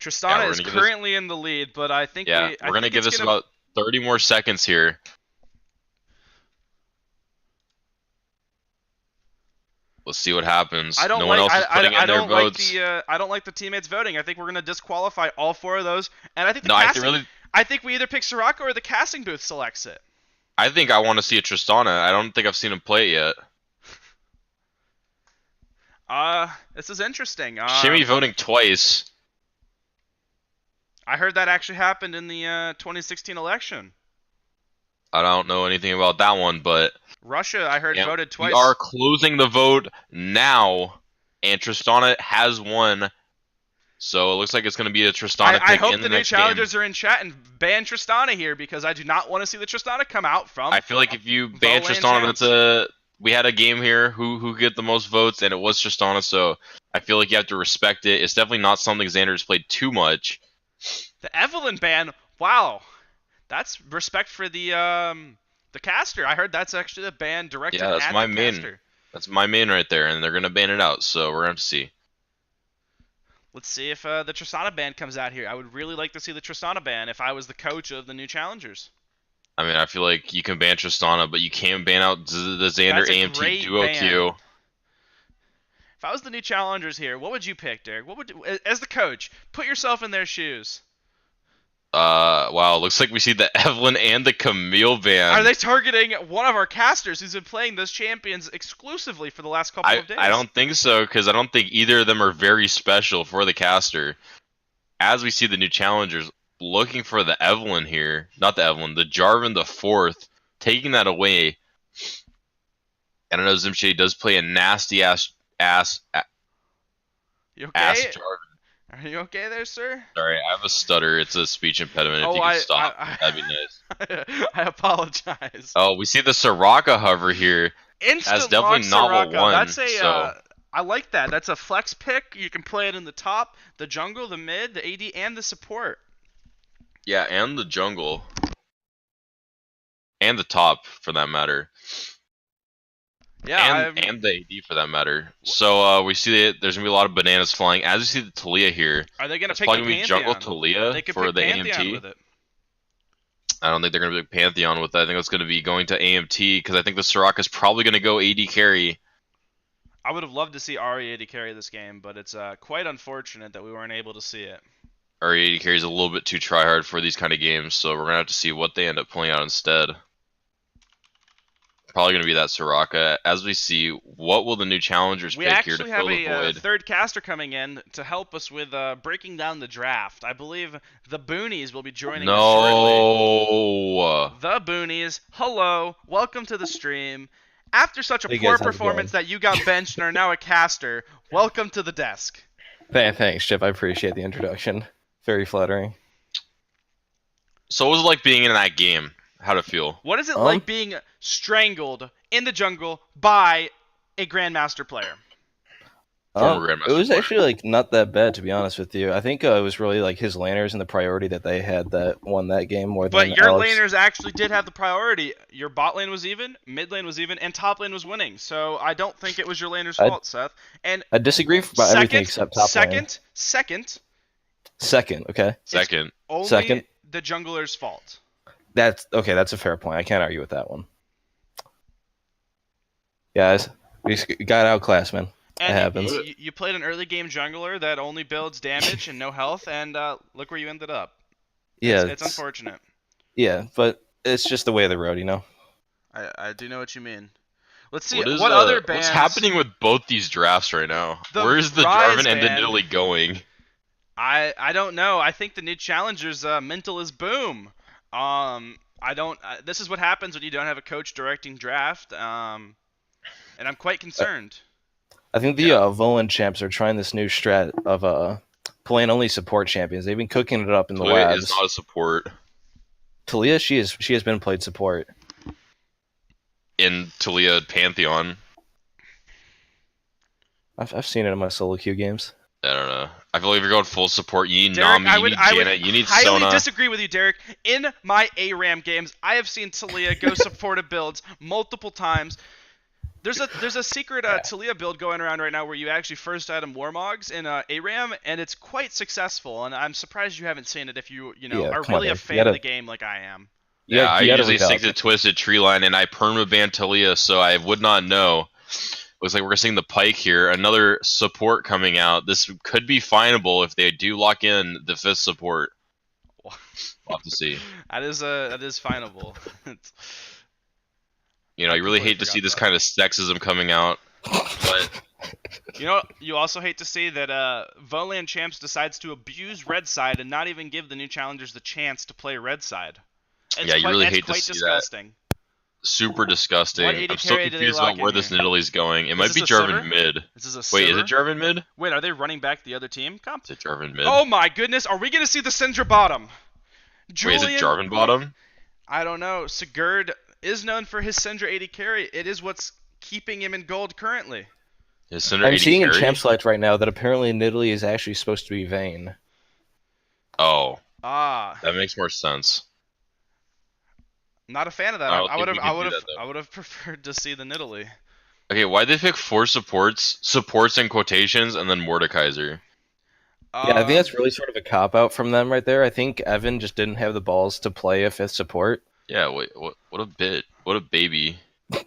Tristana is currently in the lead, but I think we're gonna give this about 30 more seconds here. Let's see what happens. No one else is putting in their votes. I don't like the teammates voting. I think we're gonna disqualify all 4 of those, and I think I think we either pick Soraka or the casting booth selects it. I think I want to see a Tristana. I don't think I've seen him play it yet. This is interesting. Shimmy voting twice. I heard that actually happened in the 2016 election. I don't know anything about that one, but Russia, I heard, voted twice. We are closing the vote now, and Tristana has won. So it looks like it's going to be a Tristana pick. I hope the new challengers are in chat and ban Tristana here, because I do not want to see the Tristana come out from. I feel like if you ban Tristana, we had a game here who get the most votes, and it was Tristana. So I feel like you have to respect it. It's definitely not something Xander's played too much. The Evelyn ban, wow, that's respect for the caster. I heard that's actually the ban directed at the caster. That's my main right there, and they're gonna ban it out. So we're gonna have to see. Let's see if the Tristana ban comes out here. I would really like to see the Tristana ban if I was the coach of the new challengers. I mean, I feel like you can ban Tristana, but you can't ban out the Xander AMT duo queue. If I was the new challengers here, what would you pick, Derek? As the coach, put yourself in their shoes. Wow, looks like we see the Evelyn and the Camille ban. Are they targeting one of our casters who's been playing those champions exclusively for the last couple of days? I don't think so, because I don't think either of them are very special for the caster. As we see the new challengers looking for the Evelyn here, not the Evelyn, the Jarvan the 4th, taking that away. And I know Zimshay does play a nasty ass you okay? Ass Jarvan. Are you okay there, sir? Sorry, I have a stutter. It's a speech impediment. If you could stop, that'd be nice. I apologize. Oh, we see the Soraka hover here. Instant That's definitely not what won. That's I like that. That's a flex pick. You can play it in the top, the jungle, the mid, the AD, and the support. Yeah, and the jungle. And the top, for that matter. Yeah, and the AD for that matter. So we see that there's gonna be a lot of bananas flying. As we see the Taliyah here, are they gonna pick the Pantheon? Jungle Taliyah for the AMT? With it. I don't think they're gonna pick Pantheon with that. I think it's gonna be going to AMT because I think the Soraka is probably gonna go AD carry. I would have loved to see Ari AD carry this game, but it's quite unfortunate that we weren't able to see it. Ari AD carry is a little bit too tryhard for these kind of games, so we're gonna have to see what they end up pulling out instead. Probably going to be that Soraka. As we see, what will the new challengers pick here to fill the void? We actually have a third caster coming in to help us with breaking down the draft. I believe the Boonies will be joining us shortly. The Boonies, hello, welcome to the stream. After such a poor performance that you got benched and are now a caster, welcome to the desk. Thanks, Chip. I appreciate the introduction. Very flattering. So what was it like being in that game? How'd it feel? What is it like being strangled in the jungle by a Grandmaster player? It was actually like not that bad, to be honest with you. I think it was really like his laners and the priority that they had that won that game more than But your Alex. laners actually did have the priority. Your bot lane was even, mid lane was even, and top lane was winning. So I don't think it was your laner's fault, Seth. And I disagree about everything except top lane. Second. Okay. Second. Only the jungler's fault. That's okay. That's a fair point. I can't argue with that one. Guys, we got outclassed, man. It happens. You played an early game jungler that only builds damage and no health, and look where you ended up. Yeah, it's unfortunate. Yeah, but it's just the way of the road, you know. I do know what you mean. Let's see what other bands. What's happening with both these drafts right now? Where is the Jarvan and the Nidalee going? I don't know. I think the new challengers mental is boom. This is what happens when you don't have a coach directing draft. And I'm quite concerned. I think the Volan champs are trying this new strat of playing only support champions. They've been cooking it up in the labs. Taliyah is not a support. Taliyah, she has been played support. In Taliyah Pantheon. I've seen it in my solo queue games. I don't know. I feel like if you're going full support, you need Nami, you need Janet, you need Sona. I highly disagree with you, Derek. In my ARAM games, I have seen Taliyah go supportive builds multiple times. There's a secret Talia build going around right now where you actually first item Warmogs in ARAM, and it's quite successful. And I'm surprised you haven't seen it if you are really a fan of the game like I am. Yeah, I usually stick to Twisted Treeline, and I permaban Talia, so I would not know. Looks like we're seeing the Pike here. Another support coming out. This could be finable if they do lock in the 5th support. We'll have to see. That is finable. You really hate to see this kind of sexism coming out, but you also hate to see that Voland Champs decides to abuse Red Side and not even give the new challengers the chance to play Red Side. You really hate to see disgusting. That. Super disgusting. I'm still confused about where this Nidalee's going. It might be Jarvan mid. Wait, is it Jarvan mid? Wait, are they running back the other team? Is it Jarvan mid? Oh my goodness, are we going to see the Syndra bottom? Wait, is it Jarvan bottom? I don't know. Sigurd is known for his Syndra 80 carry. It is what's keeping him in gold currently. I'm seeing in Champ Select right now that apparently Nidalee is actually supposed to be Vayne. Oh. That makes more sense. Not a fan of that. I would have preferred to see the Nidalee. Okay, why'd they pick 4 supports in quotations, and then Mordekaiser? Yeah, I think that's really sort of a cop-out from them right there. I think Evan just didn't have the balls to play a 5th support. Yeah, wait, what a bit. What a baby. I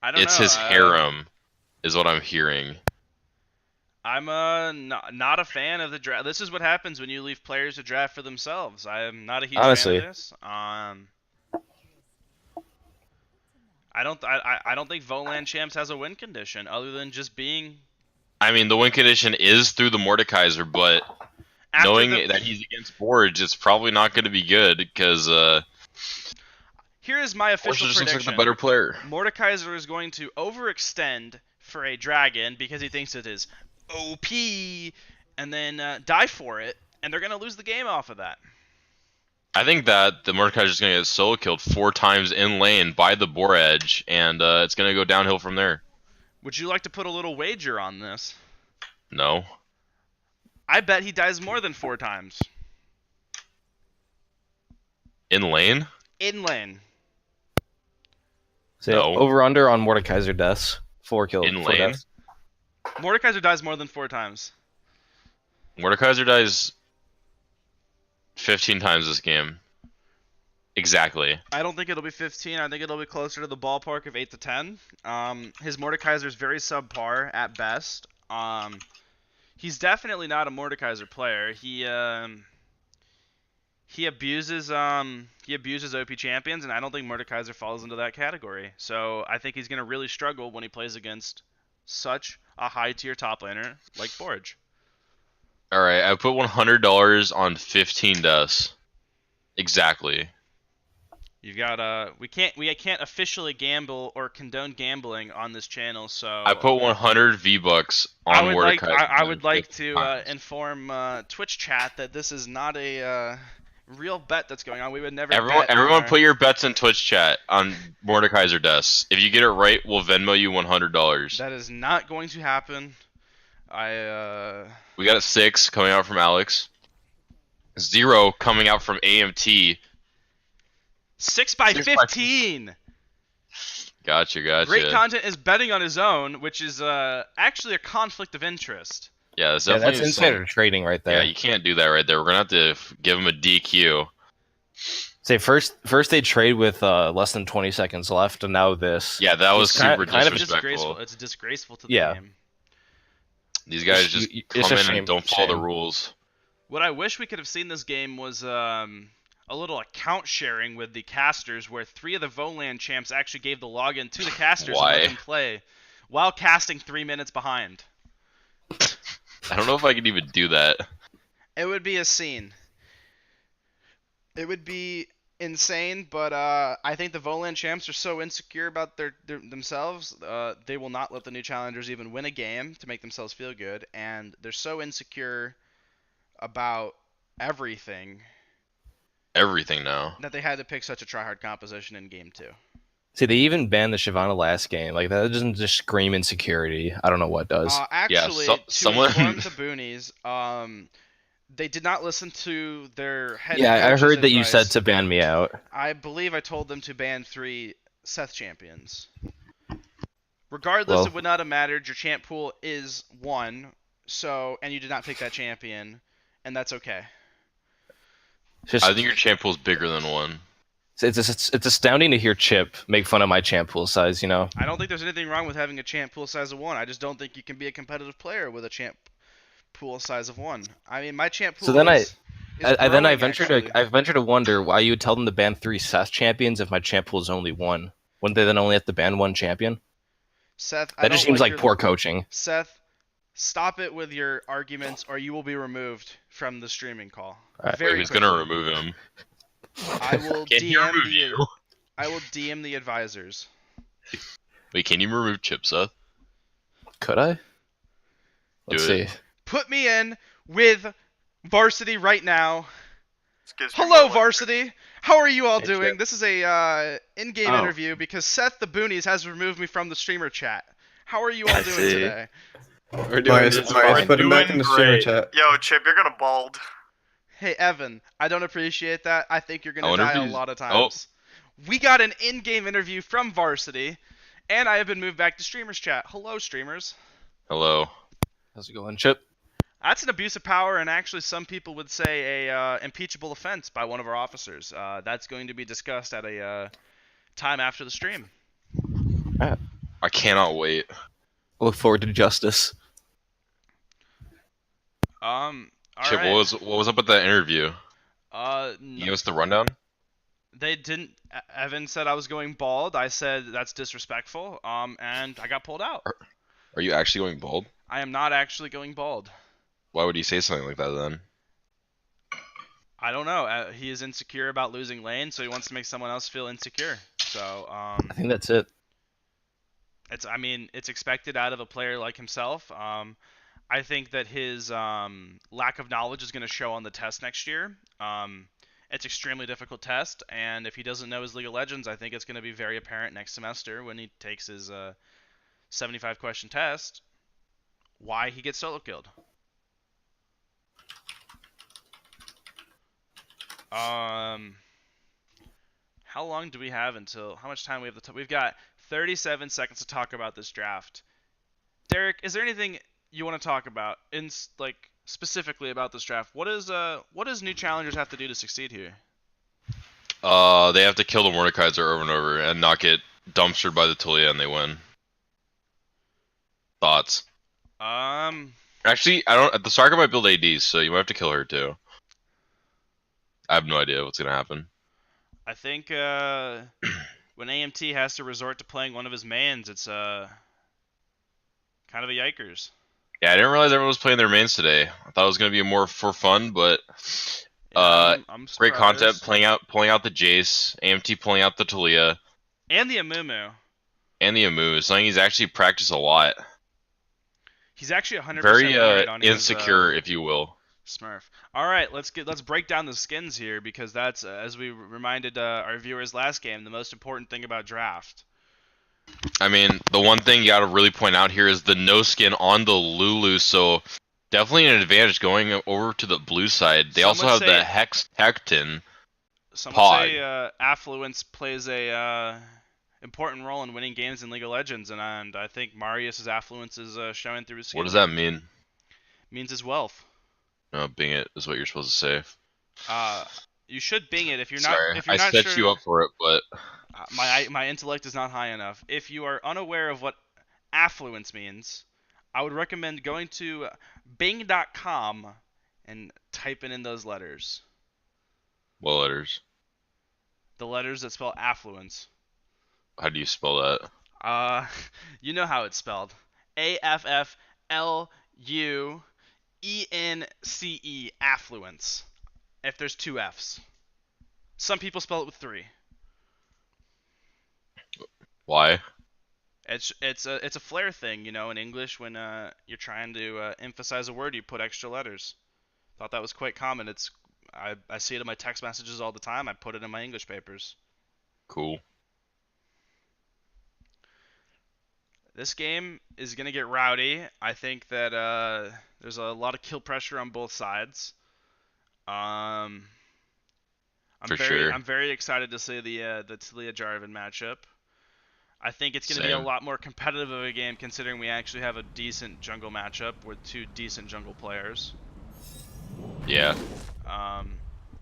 don't know. It's his harem, is what I'm hearing. I'm not a fan of the draft. This is what happens when you leave players to draft for themselves. I am not a huge fan of this. I don't think Voland Champs has a win condition other than just being. I mean, the win condition is through the Mordekaiser, but knowing that he's against Forge, it's probably not going to be good because. Here is my official prediction. Just looks like the better player. Mordekaiser is going to overextend for a dragon because he thinks it is OP, and then die for it, and they're going to lose the game off of that. I think that the Mordekaiser is going to get solo killed 4 times in lane by the Boar Edge, and it's going to go downhill from there. Would you like to put a little wager on this? No. I bet he dies more than 4 times. In lane? In lane. So no. Over-under on Mordekaiser deaths. 4 kills. In lane? Deaths. Mordekaiser dies more than 4 times. Mordekaiser dies 15 times this game. Exactly. I don't think it'll be 15. I think it'll be closer to the ballpark of 8 to 10. His Mordekaiser is very subpar at best. He's definitely not a Mordekaiser player. He abuses OP champions, and I don't think Mordekaiser falls into that category. So I think he's going to really struggle when he plays against such a high-tier top laner like Forge. All right, I put $100 on 15 deaths. Exactly. You've got we can't officially gamble or condone gambling on this channel, so I put 100 V-Bucks on Mordekaiser. I would like to inform Twitch chat that this is not a real bet that's going on. We would never. Everyone, put your bets in Twitch chat on Mordekaiser deaths. If you get it right, we'll Venmo you $100. That is not going to happen. We got a 6 coming out from Alex. 0 coming out from AMT. 6 by 15. Gotcha. Great Content is betting on his own, which is actually a conflict of interest. Yeah, that's insider trading right there. Yeah, you can't do that right there. We're gonna have to give him a DQ. Say first they trade with less than 20 seconds left, and now this. Yeah, that was super disrespectful. It's disgraceful to the game. These guys just come in and don't follow the rules. What I wish we could have seen this game was a little account sharing with the casters, where 3 of the Voland champs actually gave the login to the casters and let them play while casting 3 minutes behind. I don't know if I could even do that. It would be a scene. It would be insane, but I think the Voland champs are so insecure about themselves, they will not let the new challengers even win a game to make themselves feel good, and they're so insecure about everything now that they had to pick such a tryhard composition in game 2. See, they even banned the Shyvana last game. Like, that doesn't just scream insecurity. I don't know what does. Actually, to inform the Boonies, they did not listen to their head coach's I heard that advice. You said to ban me out. I believe I told them to ban 3 Seth champions. Regardless, it would not have mattered. Your champ pool is 1, and you did not pick that champion, and that's okay. I think your champ pool is bigger than 1. It's astounding to hear Chip make fun of my champ pool size, you know? I don't think there's anything wrong with having a champ pool size of 1. I just don't think you can be a competitive player with a champ pool size of 1. I mean, my champ pool so then is I venture to wonder why you would tell them to ban 3 Seth champions if my champ pool is only 1. Wouldn't they then only have to ban 1 champion? Seth, that just seems like poor coaching. Seth, stop it with your arguments, or you will be removed from the streaming call. Right. Who's gonna remove him? I will DM the advisors. Wait, can you remove Chip, Seth? Could I? Let's see. Put me in with Varsity right now. Hello, Varsity. How are you all doing? This is a in-game interview because Seth the Boonies has removed me from the streamer chat. How are you all doing today? We're doing fine. Put him back in the streamer chat. Yo, Chip, you're gonna bald. Hey, Evan, I don't appreciate that. I think you're gonna die a lot of times. We got an in-game interview from Varsity, and I have been moved back to streamers chat. Hello, streamers. Hello. How's it going, Chip? That's an abuse of power, and actually some people would say a impeachable offense by one of our officers. That's going to be discussed at a time after the stream. I cannot wait. I look forward to justice. Chip, right. what was up with that interview? No. You give us the rundown? They didn't. Evan said I was going bald. I said that's disrespectful. And I got pulled out. Are you actually going bald? I am not actually going bald. Why would he say something like that then? I don't know. He is insecure about losing lane, so he wants to make someone else feel insecure. So I think that's it. It's expected out of a player like himself. I think that his lack of knowledge is going to show on the test next year. It's extremely difficult test, and if he doesn't know his League of Legends, I think it's going to be very apparent next semester when he takes his 75-question test why he gets solo killed. How long do we have until? How much time we have? We've got 37 seconds to talk about this draft. Derek, is there anything you want to talk about specifically about this draft? What does new challengers have to do to succeed here? They have to kill the Mordekaiser over and over and not get dumpstered by the Talia, and they win. Thoughts? Actually, I don't. The Sarka might build ADs, so you might have to kill her too. I have no idea what's gonna happen. I think when AMT has to resort to playing one of his mains, it's kind of a yikers. Yeah, I didn't realize everyone was playing their mains today. I thought it was gonna be more for fun, but I'm great content. Pulling out the Jace, AMT pulling out the Talia, and the Amumu. It's something he's actually practiced a lot. He's actually 100% very on insecure, if you will. Smurf. All right, let's break down the skins here because that's as we reminded our viewers last game, the most important thing about draft. I mean, the one thing you got to really point out here is the no skin on the Lulu, so definitely an advantage going over to the blue side. They also have the Hecton. Some would say Affluence plays a important role in winning games in League of Legends, and I think Marius's Affluence is showing through his skin. What does that mean? It means his wealth. No, Bing it is what you're supposed to say. You should Bing it if you're not. Sorry, if you're I not set sure, you up for it, but my intellect is not high enough. If you are unaware of what affluence means, I would recommend going to Bing.com and typing in those letters. What letters? The letters that spell affluence. How do you spell that? You know how it's spelled. AFFLUENCE, affluence. If there's 2 F's. Some people spell it with 3. Why? It's a flair thing, you know, in English when you're trying to emphasize a word, you put extra letters. Thought that was quite common. I see it in my text messages all the time. I put it in my English papers. Cool. This game is going to get rowdy. I think that there's a lot of kill pressure on both sides. For sure. I'm very excited to see the Talia Jarvan matchup. I think it's going to be a lot more competitive of a game considering we actually have a decent jungle matchup with 2 decent jungle players. Yeah.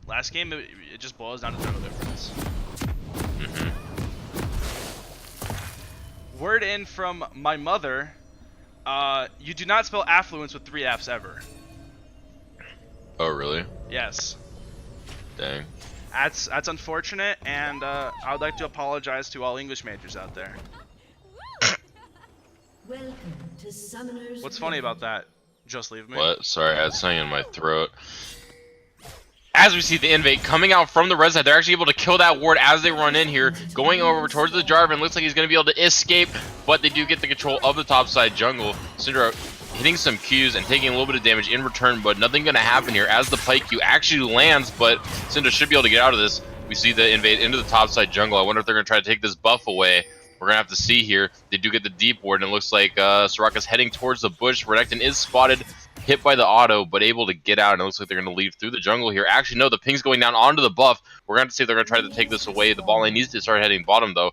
Last game, it just boils down to jungle difference. Word in from my mother, you do not spell affluence with 3 Fs ever. Oh, really? Yes. Dang. That's unfortunate, and I would like to apologize to all English majors out there. Welcome to Summoner's What's funny about that? Just leave me. What? Sorry, I had something in my throat. As we see the invade coming out from the red side, they're actually able to kill that ward as they run in here, going over towards the Jarvan. Looks like he's going to be able to escape, but they do get the control of the top side jungle. Syndra hitting some Qs and taking a little bit of damage in return, but nothing going to happen here as the Pike Q actually lands, but Syndra should be able to get out of this. We see the invade into the top side jungle. I wonder if they're going to try to take this buff away. We're going to have to see here. They do get the deep ward, and it looks like Soraka's heading towards the bush. Renekton is spotted, hit by the auto, but able to get out, and it looks like they're going to leave through the jungle here. Actually, no, the ping's going down onto the buff. We're going to see if they're going to try to take this away. The ball lane needs to start heading bottom, though.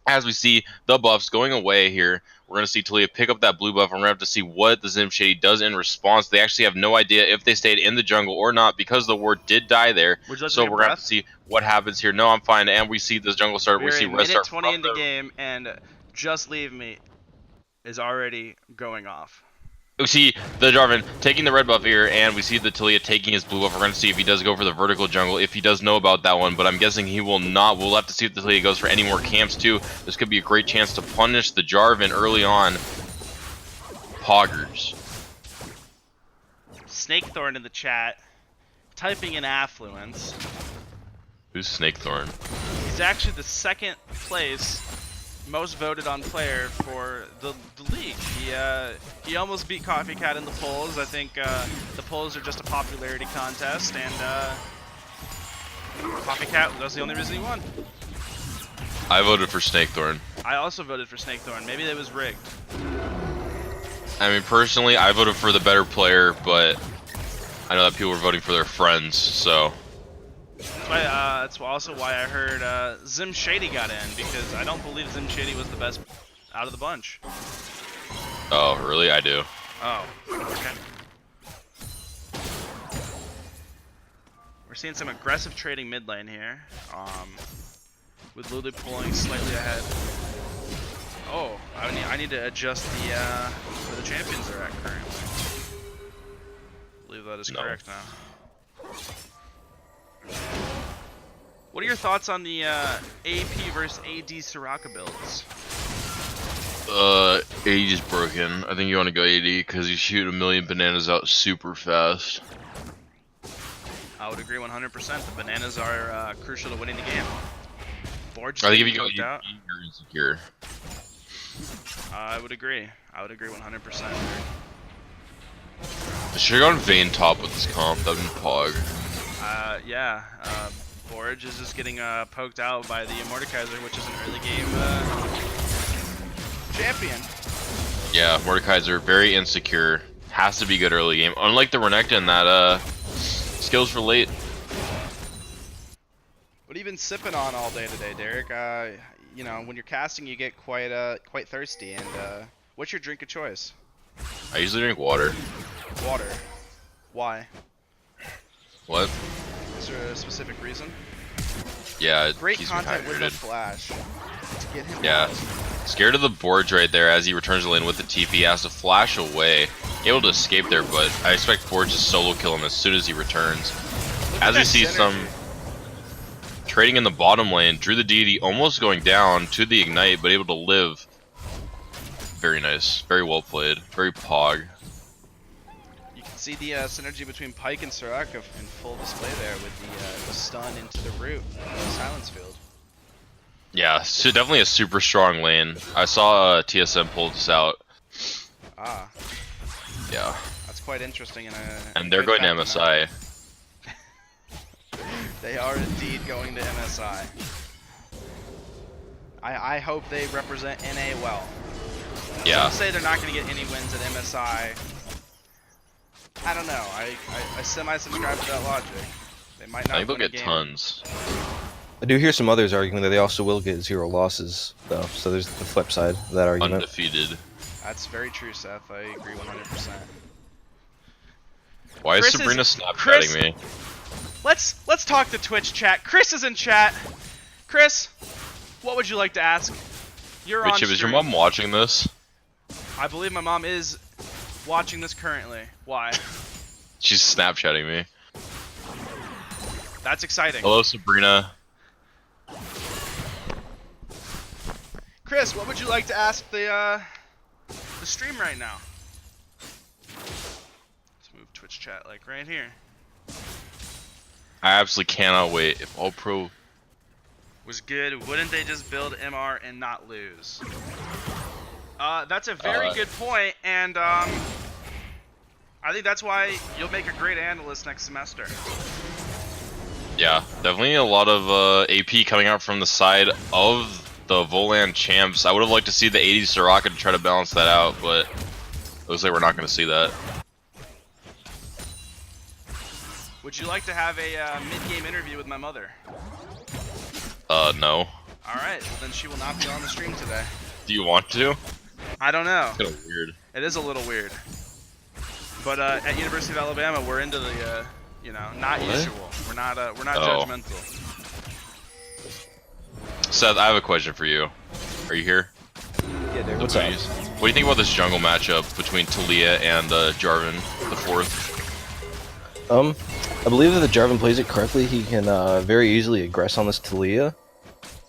As we see the buffs going away here, we're going to see Taliyah pick up that blue buff, and we're going to have to see what the Zim Shady does in response. They actually have no idea if they stayed in the jungle or not, because the ward did die there. So we're going to have to see what happens here. No, I'm fine, and we see this jungle start. We see Res start. 20 into game, and Just Leave Me is already going off. We see the Jarvan taking the red buff here, and we see the Taliyah taking his blue buff. We're going to see if he does go for the vertical jungle, if he does know about that one, but I'm guessing he will not. We'll have to see if the Taliyah goes for any more camps too. This could be a great chance to punish the Jarvan early on. Poggers. Snakethorn in the chat, typing in affluence. Who's Snakethorn? He's actually the 2nd place most voted on player for the league. He almost beat Coffee Cat in the polls. I think the polls are just a popularity contest, and Coffee Cat, that's the only reason he won. I voted for Snakethorn. I also voted for Snakethorn. Maybe it was rigged. I mean, personally, I voted for the better player, but I know that people were voting for their friends, so... That's also why I heard Zim Shady got in, because I don't believe Zim Shady was the best out of the bunch. Oh, really? I do. Oh, okay. We're seeing some aggressive trading mid lane here, with Lulu pulling slightly ahead. Oh, I need to adjust the where the champions are at currently. I believe that is correct now. What are your thoughts on the AP versus AD Soraka builds? AD is broken. I think you want to go AD because you shoot a million bananas out super fast. I would agree 100%. The bananas are crucial to winning the game. Board I think if you go out. you're insecure. I would agree. I would agree 100%. I should have gone Vayne top with this comp. That would be Pog. Yeah. Forge is just getting poked out by the Mordekaiser, which is an early game champion. Yeah, Mordekaiser, very insecure. Has to be good early game. Unlike the Renekton, that skills for late. What have you been sipping on all day today, Derek? You know, when you're casting, you get quite thirsty. And what's your drink of choice? I usually drink water. Water. Why? What? Is there a specific reason? Yeah, it great keeps me content with the hydrated. flash. To get him Yeah. Scared of the boards right there as he returns the lane with the TP. He has to flash away. Able to escape there, but I expect Forge to solo kill him as soon as he returns. As we see synergy. some trading in the bottom lane, Drew the Deity almost going down to the Ignite, but able to live. Very nice. Very well played. Very Pog. You can see the synergy between Pyke and Soraka in full display there with the stun into the root of the Silence Field. Yeah, so definitely a super strong lane. I saw TSM pull this out. Ah. Yeah. That's quite interesting. And they're going to MSI. They are indeed going to MSI. I hope they represent NA well. Yeah. Some say they're not going to get any wins at MSI. I don't know. I semi-subscribe to that logic. They might not. I think they'll win a get game. tons. I do hear some others arguing that they also will get 0 losses, though. So there's the flip side of that argument. Undefeated. That's very true, Seth. I agree 100%. Why is Sabrina Snapchatting me? Let's talk to Twitch chat. Chris is in chat. Chris, what would you like to ask? You're on Chip, stream. is your mom watching this? I believe my mom is watching this currently. Why? She's Snapchatting me. That's exciting. Hello, Sabrina. Chris, what would you like to ask the stream right now? Let's move Twitch chat like right here. I absolutely cannot wait. If All Pro was good, wouldn't they just build MR and not lose? That's a very good point, and I think that's why you'll make a great analyst next semester. Yeah, definitely a lot of AP coming out from the side of the Voland champs. I would have liked to see the 80s Soraka to try to balance that out, but it looks like we're not going to see that. Would you like to have a mid-game interview with my mother? No. Alright, well then she will not be on the stream today. Do you want to? I don't know. It's kind of weird. It is a little weird. But at University of Alabama, we're into the, you know, not usual. We're not judgmental. Seth, I have a question for you. Are you here? Yeah, dude. What's up? What do you think about this jungle matchup between Talia and Jarvan the 4th? I believe that the Jarvan plays it correctly. He can very easily aggress on this Talia.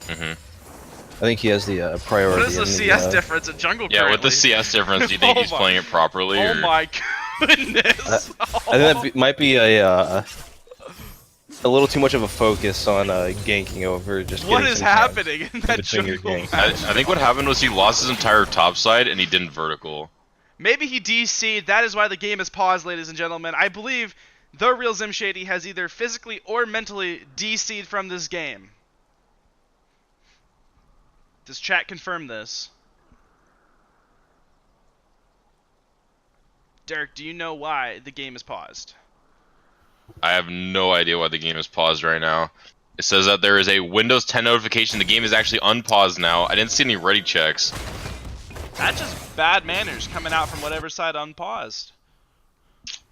I think he has the priority. What is the CS difference in jungle? Yeah, with the CS difference, do you think he's playing it properly? Oh or? my goodness! I think that might be a little too much of a focus on ganking over just. What is happening in that jungle match? I think what happened was he lost his entire top side and he didn't vertical. Maybe he DC'd. That is why the game is paused, ladies and gentlemen. I believe the real Zimshady has either physically or mentally DC'd from this game. Does chat confirm this? Derek, do you know why the game is paused? I have no idea why the game is paused right now. It says that there is a Windows 10 notification. The game is actually unpaused now. I didn't see any ready checks. That's just bad manners coming out from whatever side unpaused.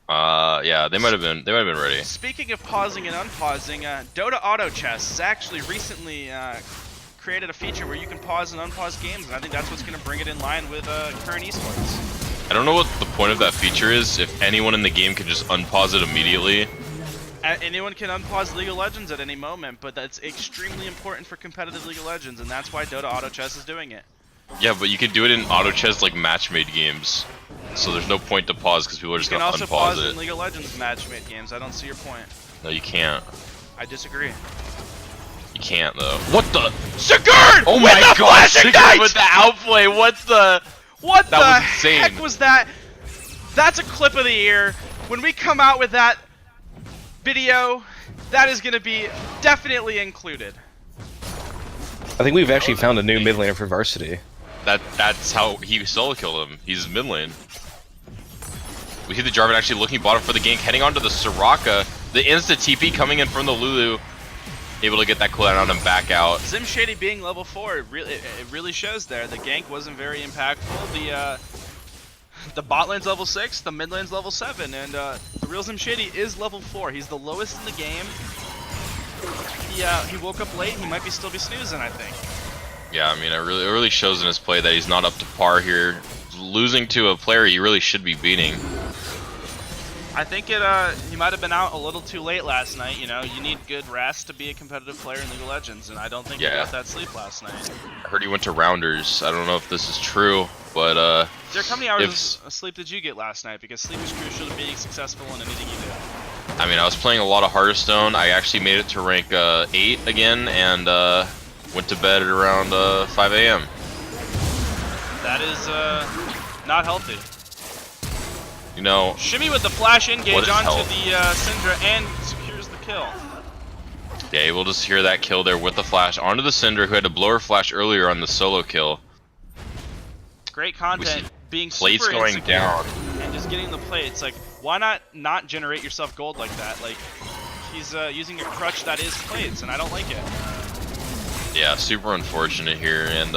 Yeah, they might have been ready. Speaking of pausing and unpausing, Dota Auto Chess has actually recently created a feature where you can pause and unpause games, and I think that's what's going to bring it in line with current esports. I don't know what the point of that feature is. If anyone in the game can just unpause it immediately. Anyone can unpause League of Legends at any moment, but that's extremely important for competitive League of Legends, and that's why Dota Auto Chess is doing it. Yeah, but you can do it in auto chess like match-made games, so there's no point to pause because people are just gonna unpause it. You can also pause in League of Legends match-made games. I don't see your point. No, you can't. I disagree. You can't though. What the? Sigurd! Oh my god! Sigurd with the outplay. What the heck was that? That's a clip of the year. When we come out with that video, that is gonna be definitely included. I think we've actually found a new mid laner for Varsity. That's how he solo killed him. He's mid lane. We see the Jarvan actually looking bottom for the gank, heading onto the Soraka. The insta TP coming in from the Lulu, able to get that cooldown on him back out. Zimshady being level 4, it really shows there. The gank wasn't very impactful. The bot lane's level 6, the mid lane's level 7, and the real Zimshady is level 4. He's the lowest in the game. He woke up late. He might still be snoozing, I think. Yeah, I mean, it really shows in his play that he's not up to par here. Losing to a player he really should be beating. I think he might have been out a little too late last night. You know, you need good rest to be a competitive player in League of Legends, and I don't think he got that sleep last night. I heard he went to Rounders. I don't know if this is true, but Derek, how many hours of sleep did you get last night? Because sleep is crucial to being successful in anything you do. I mean, I was playing a lot of Hearthstone. I actually made it to rank 8 again, and went to bed at around 5 a.m. That is not healthy. You know, Shimmy with the flash engage onto the Syndra and secures the kill. Yeah, able to secure that kill there with the flash onto the Syndra, who had to blow her flash earlier on the solo kill. Great content, being plates super going down and just getting the plates. Like, why not generate yourself gold like that? Like, he's using a crutch that is plates, and I don't like it. Yeah, super unfortunate here, and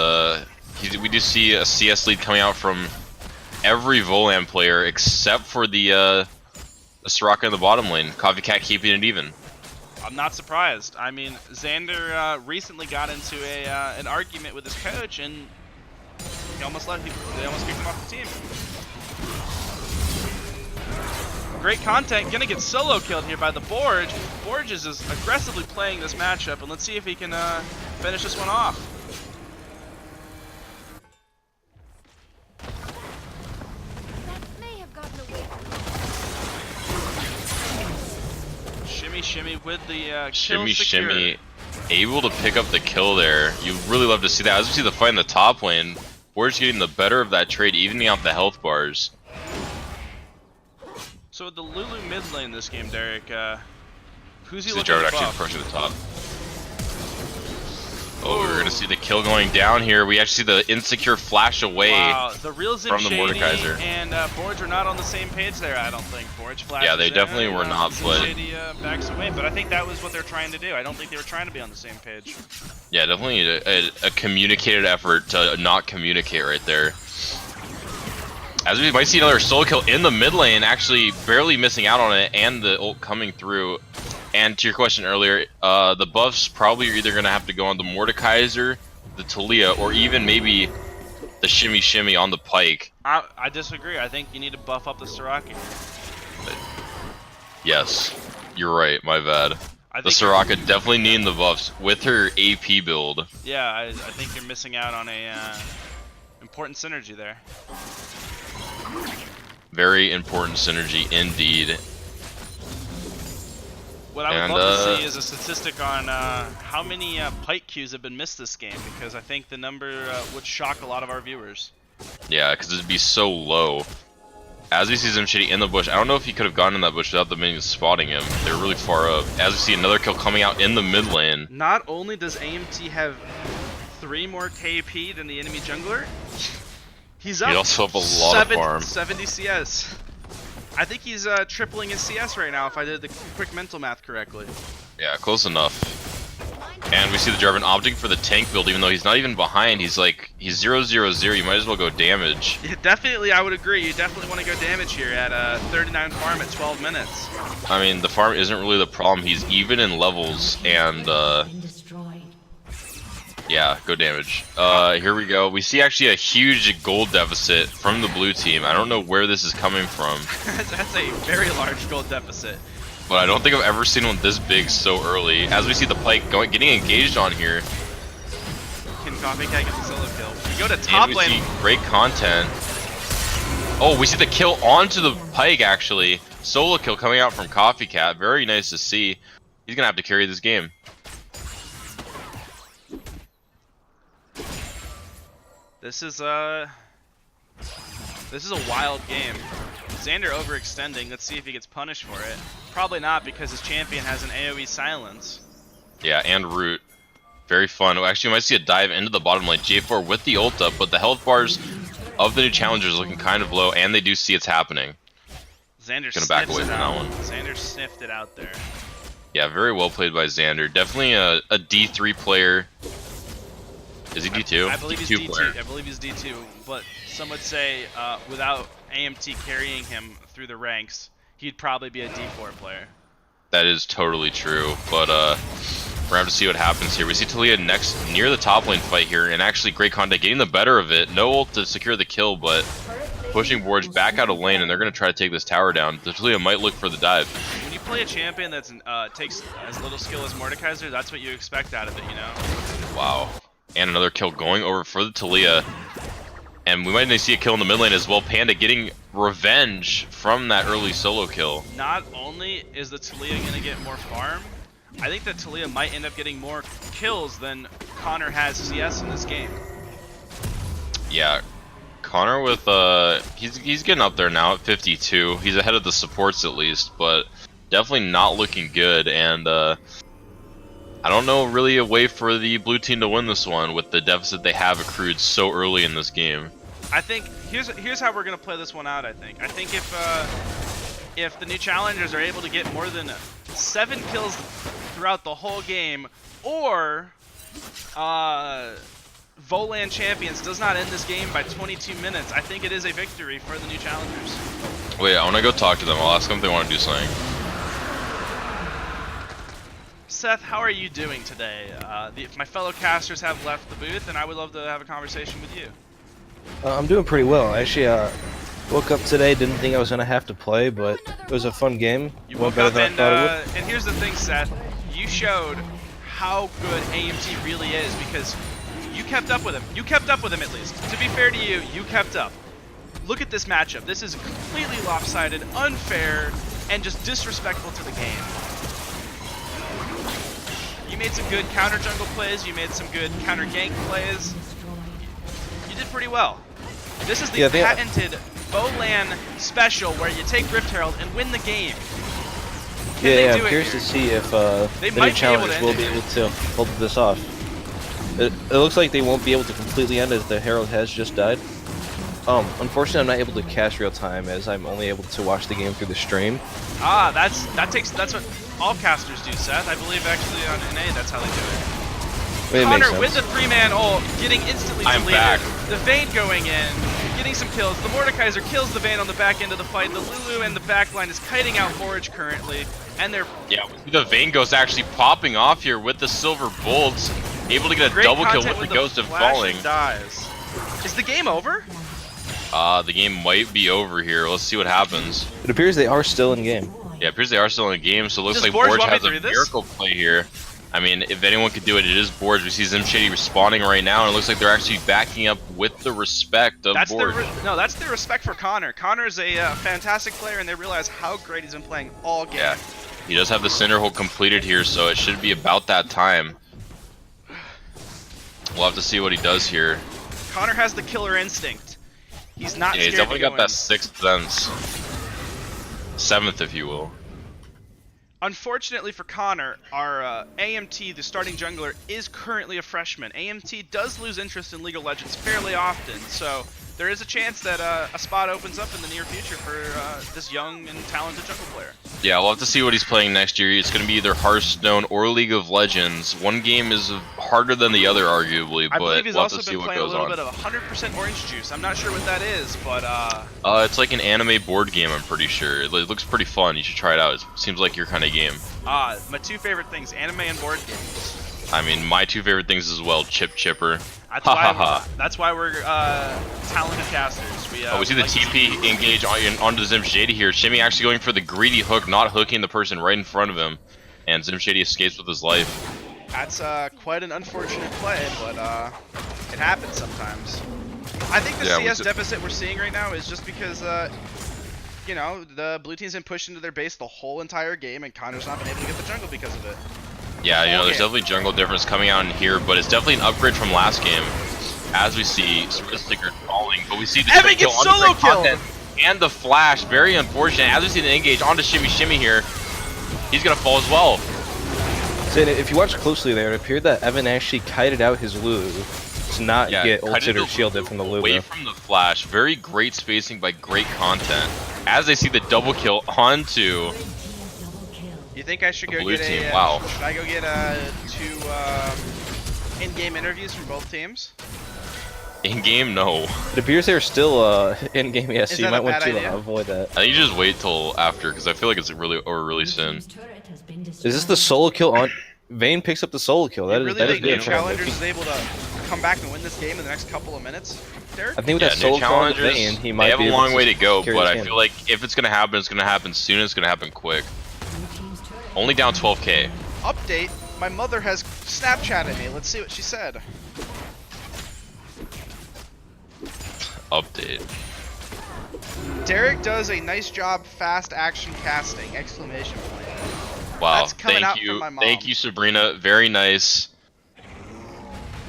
we do see a CS lead coming out from every Volan player except for the Soraka in the bottom lane. Coffee Cat keeping it even. I'm not surprised. I mean, Xander recently got into an argument with his coach, and they almost kicked him off the team. Great content, gonna get solo killed here by the Borge. Borge is aggressively playing this matchup, and let's see if he can finish this one off. Shimmy, shimmy with the Shimmy, kill shimmy, able to pick up the kill there. You really love to see that. As we see the fight in the top lane, Borge getting the better of that trade, evening out the health bars. So the Lulu mid lane this game, Derek, who's he See looking Jarvan to actually buff? approaching the top. Oh, we're gonna see the kill going down here. We actually see the insecure flash away. Wow, the real from the Mordekaiser. and Borge are not on the same page there, I don't think. Borge flashes Yeah, they definitely in, were not, but Shady backs away, but I think that was what they're trying to do. I don't think they were trying to be on the same page. yeah, definitely a communicated effort to not communicate right there. As we might see another solo kill in the mid lane, actually barely missing out on it, and the ult coming through. And to your question earlier, the buffs probably are either going to have to go on the Mordekaiser, the Talia, or even maybe the Shimmy Shimmy on the Pyke. I disagree. I think you need to buff up the Soraka. Yes, you're right, my bad. The Soraka definitely needing the buffs with her AP build. Yeah, I think you're missing out on a important synergy there. Very important synergy indeed. What I would love to see is a statistic on how many Pyke queues have been missed this game, because I think the number would shock a lot of our viewers. Yeah, because it'd be so low. As we see Zimshitty in the bush, I don't know if he could have gotten in that bush without the minions spotting him. They're really far up. As we see another kill coming out in the mid lane. Not only does AMT have 3 more KP than the enemy jungler, he's up. He also have a lot of farm. 70 CS. I think he's tripling his CS right now, if I did the quick mental math correctly. Yeah, close enough. And we see the Jarvan opting for the tank build, even though he's not even behind. He's 0-0-0. You might as well go damage. Yeah, definitely, I would agree. You definitely want to go damage here at 39 farm at 12 minutes. I mean, the farm isn't really the problem. He's even in levels, and yeah, go damage. Here we go. We see actually a huge gold deficit from the blue team. I don't know where this is coming from. That's a very large gold deficit. But I don't think I've ever seen one this big so early. As we see the Pyke getting engaged on here. Can Coffee Cat get the solo kill? We go to top lane. See great content. Oh, we see the kill onto the Pyke actually. Solo kill coming out from Coffee Cat. Very nice to see. He's gonna have to carry this game. This is a wild game. Xander overextending. Let's see if he gets punished for it. Probably not, because his champion has an AoE silence. Yeah, and root. Very fun. Actually, we might see a dive into the bottom lane. J4 with the ult up, but the health bars of the new challengers looking kind of low, and they do see it's happening. Xander gonna back away sniffs it from that out. one. Xander sniffed it out there. Yeah, very well played by Xander. Definitely a D3 player. Is he D2? I believe he's D2. I believe he's D2, but some would say without AMT carrying him through the ranks, he'd probably be a D4 player. That is totally true, but we're gonna have to see what happens here. We see Talia next near the top lane fight here, and actually great contact, getting the better of it. No ult to secure the kill, but pushing Borge back out of lane, and they're gonna try to take this tower down. Talia might look for the dive. When you play a champion that's takes as little skill as Mordekaiser, that's what you expect out of it, you know? Wow. And another kill going over for the Talia. And we might see a kill in the mid lane as well. Panda getting revenge from that early solo kill. Not only is the Talia going to get more farm, I think that Talia might end up getting more kills than Connor has CS in this game. Yeah, Connor with he's getting up there now at 52. He's ahead of the supports at least, but definitely not looking good. And I don't know really a way for the blue team to win this one with the deficit they have accrued so early in this game. I think here's how we're gonna play this one out. I think if the new challengers are able to get more than 7 kills throughout the whole game, or Voland Champions does not end this game by 22 minutes, I think it is a victory for the new challengers. Wait, I want to go talk to them. I'll ask them if they want to do something. Seth, how are you doing today? My fellow casters have left the booth, and I would love to have a conversation with you. I'm doing pretty well. Actually, woke up today, didn't think I was gonna have to play, but it was a fun game. You woke up and here's the thing, Seth. You showed how good AMT really is because you kept up with him. You kept up with him at least. To be fair to you, you kept up. Look at this matchup. This is completely lopsided, unfair, and just disrespectful to the game. You made some good counter jungle plays. You made some good counter gank plays. You did pretty well. This is the patented Voland special where you take Rift Herald and win the game. I'm curious to see if the new challengers will be able to pull this off. It looks like they won't be able to completely end as the Herald has just died. Unfortunately, I'm not able to cast real time as I'm only able to watch the game through the stream. Ah, that's what all casters do, Seth. I believe actually on NA that's how they do it. Connor with the 3-man ult, getting instantly deleted. Back. The Vayne going in, getting some kills. The Mordekaiser kills the Vayne on the back end of the fight. The Lulu and the backline is kiting out Forage currently, and they're the Vayne Ghost actually popping off here with the silver bolts, able to get a double kill with the Ghost of Falling. Dies. Is the game over? The game might be over here. Let's see what happens. It appears they are still in game. Yeah, it appears they are still in game, so it looks like Borge has a miracle play here. I mean, if anyone could do it, it is Borge. We see Zimshady responding right now, and it looks like they're actually backing up with the respect of Borge. No, that's their respect for Connor. Connor's a fantastic player, and they realize how great he's been playing all game. Yeah, he does have the center hold completed here, so it should be about that time. We'll have to see what he does here. Connor has the killer instinct. He's not scared he's definitely got that 6th sense. 7th, if you will. Unfortunately for Connor, our AMT, the starting jungler, is currently a freshman. AMT does lose interest in League of Legends fairly often, so there is a chance that a spot opens up in the near future for this young and talented jungle player. Yeah, we'll have to see what he's playing next year. It's going to be either Hearthstone or League of Legends. One game is harder than the other, arguably, but we'll have to see what goes on. I believe he's also been playing a little bit of 100% Orange Juice. I'm not sure what that is, but it's like an anime board game, I'm pretty sure. It looks pretty fun. You should try it out. It seems like your kind of game. My two favorite things, anime and board games. I mean, my two favorite things as well, Chip Chipper. That's why we're talented casters. We see the TP engage onto Zimshady here. Shimmy actually going for the greedy hook, not hooking the person right in front of him. And Zimshady escapes with his life. That's quite an unfortunate play, but it happens sometimes. I think the CS deficit we're seeing right now is just because, you know, the blue team's been pushed into their base the whole entire game, and Connor's not been able to get the jungle because of it. Yeah, you know, there's definitely jungle difference coming out in here, but it's definitely an upgrade from last game. As we see Sticker falling, but we see the Evan gets solo kill and the flash. Very unfortunate. As we see the engage onto Shimmy here, he's gonna fall as well. So if you watch closely there, it appeared that Evan actually kited out his Lulu to not get ulted or shielded from the Lulu. Away from the flash. Very great spacing by great content. As they see the double kill onto. You think I should go blue get team. Wow. Should I go get 2 in-game interviews from both teams? In-game, no. It appears they're still in-game, yes, so you might want to avoid that. I think you just wait till after, because I feel like it's really soon. Is this the solo kill on... Vayne picks up the solo kill. That is think new challengers is able to come back and win this game in the next couple of minutes, Derek? I think with that solo kill on Vayne, he might have a long way to go, but I feel like if it's going to happen soon, it's going to happen quick. Only down 12k. Update, my mother has Snapchatted me. Let's see what she said. Update. Derek does a nice job fast action casting! Exclamation point. Wow, That's coming out from my mom. Thank you, Sabrina. Very nice.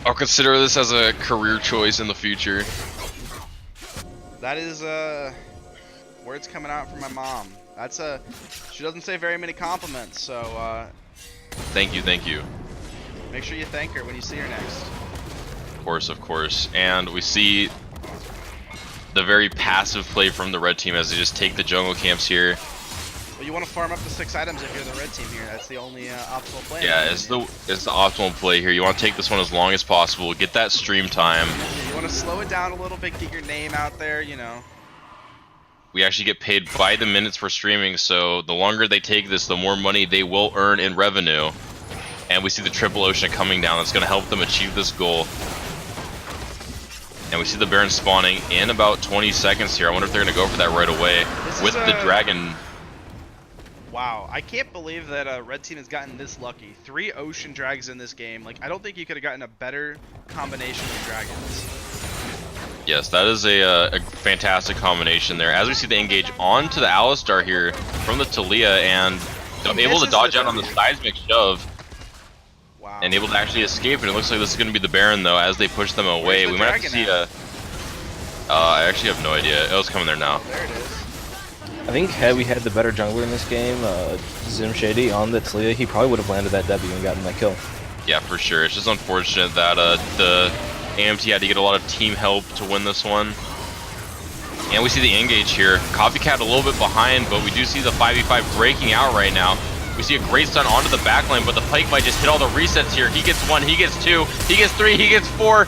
I'll consider this as a career choice in the future. That is words coming out from my mom. That's she doesn't say very many compliments, so thank you. Make sure you thank her when you see her next. Of course. And we see the very passive play from the red team as they just take the jungle camps here. Well, you want to farm up the 6 items if you're the red team here. That's the only optimal play. Yeah, it's the optimal play here. You want to take this one as long as possible. Get that stream time. You want to slow it down a little bit. Get your name out there. You know. We actually get paid by the minutes for streaming, so the longer they take this, the more money they will earn in revenue. And we see the triple ocean coming down. That's going to help them achieve this goal. And we see the Baron spawning in about 20 seconds here. I wonder if they're going to go for that right away with the dragon. Wow, I can't believe that Red Team has gotten this lucky. 3 ocean drags in this game. Like, I don't think you could have gotten a better combination of dragons. Yes, that is a fantastic combination there. As we see the engage onto the Alistar here from the Talia, and able to dodge out on the seismic shove. Wow. And able to actually escape, and it looks like this is going to be the Baron though as they push them away. We might have to see I actually have no idea. It was coming there now. There it is. I think had we had the better jungler in this game, Zim Shady on the Talia, he probably would have landed that W and gotten that kill. Yeah, for sure. It's just unfortunate that the AMT had to get a lot of team help to win this one. And we see the engage here. Copycat a little bit behind, but we do see the 5v5 breaking out right now. We see a great stun onto the backline, but the Pyke might just hit all the resets here. He gets 1, he gets 2, he gets 3, he gets 4.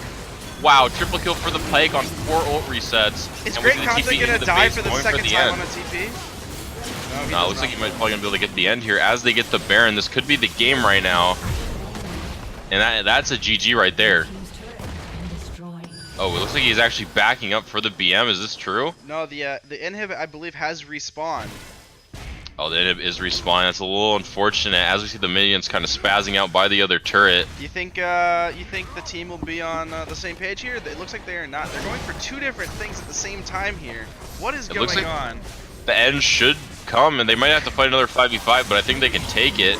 Wow, triple kill for the Pyke on 4 ult resets. Is Great Content gonna die for the second time on a TP? No, it looks like he might probably gonna be able to get the end here as they get the Baron. This could be the game right now. And that's a GG right there. Oh, it looks like he's actually backing up for the BM. Is this true? No, the inhib I believe has respawned. Oh, the inhib is respawning. That's a little unfortunate as we see the minions kind of spazzing out by the other turret. Do you think the team will be on the same page here? It looks like they are not. They're going for 2 different things at the same time here. What is going on? The end should come, and they might have to fight another 5v5, but I think they can take it.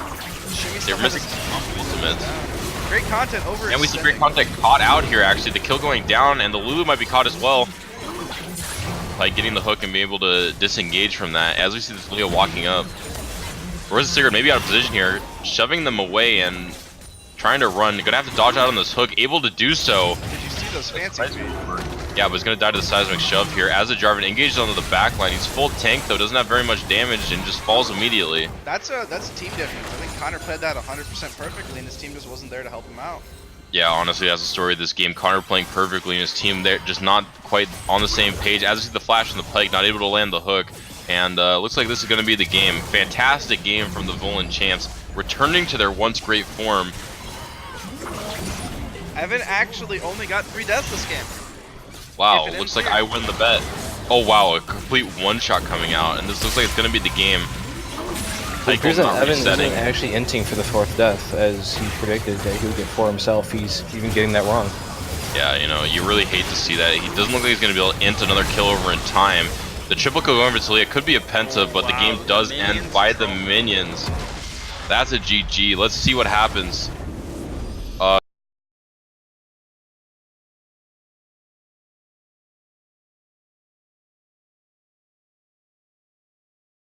They're missing some ultimates. Great Content over. And we see Great Content caught out here, actually. The kill going down, and the Lulu might be caught as well. By getting the hook and being able to disengage from that. As we see this Leo walking up. Where's the Sigurd? Maybe out of position here. Shoving them away and trying to run. Gonna have to dodge out on this hook. Able to do so. Did you see those fancy Yeah, but he's gonna die to the seismic shove here. As the Jarvan engages onto the backline. He's full tank though. Doesn't have very much damage and just falls immediately. That's a team difference. I think Connor played that 100% perfectly and his team just wasn't there to help him out. Yeah, honestly, that's the story of this game. Connor playing perfectly and his team there just not quite on the same page. As we see the flash from the Pyke, not able to land the hook. And looks like this is going to be the game. Fantastic game from the Volan champs, returning to their once great form. Evan actually only got 3 deaths this game. Wow, looks like I win the bet. Oh wow, a complete one-shot coming out. And this looks like it's going to be the game. It appears that Evan isn't actually inting for the 4th death, as he predicted that he would get 4 himself. He's even getting that wrong. Yeah, you know, you really hate to see that. He doesn't look like he's going to be able to int another kill over in time. The triple kill going for Talia could be a penta, but the game does end by the minions. That's a GG. Let's see what happens.